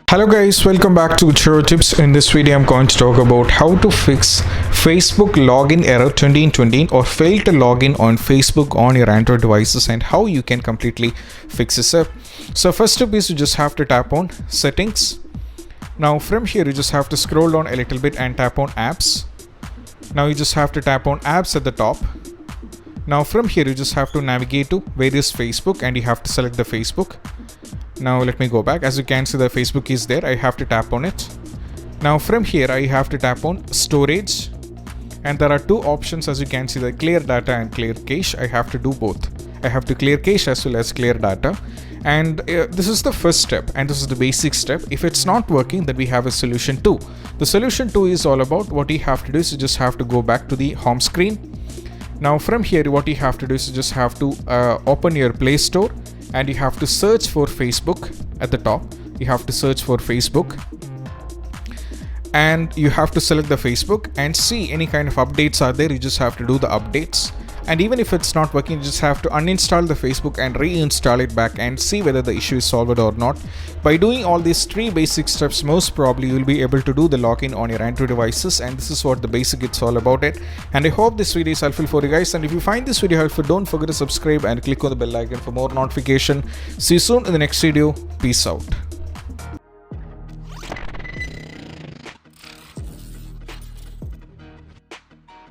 Hello guys, welcome back to Churro Tips. In this video I'm going to talk about how to fix Facebook login error 2020 or fail to login on Facebook on your Android devices and how you can completely fix this up. So first step is you just have to tap on settings. Now from here you just have to scroll down a little bit and tap on apps. Now you just have to tap on apps at the top. Now from here you just have to navigate to various Facebook and you have to select the Facebook. Now let me go back. As you can see, the Facebook is there. I have to tap on it. Now from here I have to tap on storage, and there are two options. As you can see, the clear data and clear cache. I have to do both. I have to clear cache as well as clear data, and this is the first step and this is the basic step. If it's not working, then we have a solution 2. The solution 2 is all about what you have to do is you just have to go back to the home screen. Now from here what you have to do is you just have to open your Play Store and you have to search for Facebook at the top. You have to search for Facebook and you have to select the Facebook and see any kind of updates are there. You just have to do the updates, and even if it's not working, you just have to uninstall the Facebook and reinstall it back and see whether the issue is solved or not. By doing all these 3 basic steps, most probably you'll be able to do the login on your Android devices, and this is what the basic it's all about it. And I hope this video is helpful for you guys, and if you find this video helpful, don't forget to subscribe and click on the bell icon for more notification. See you soon in the next video. Peace out.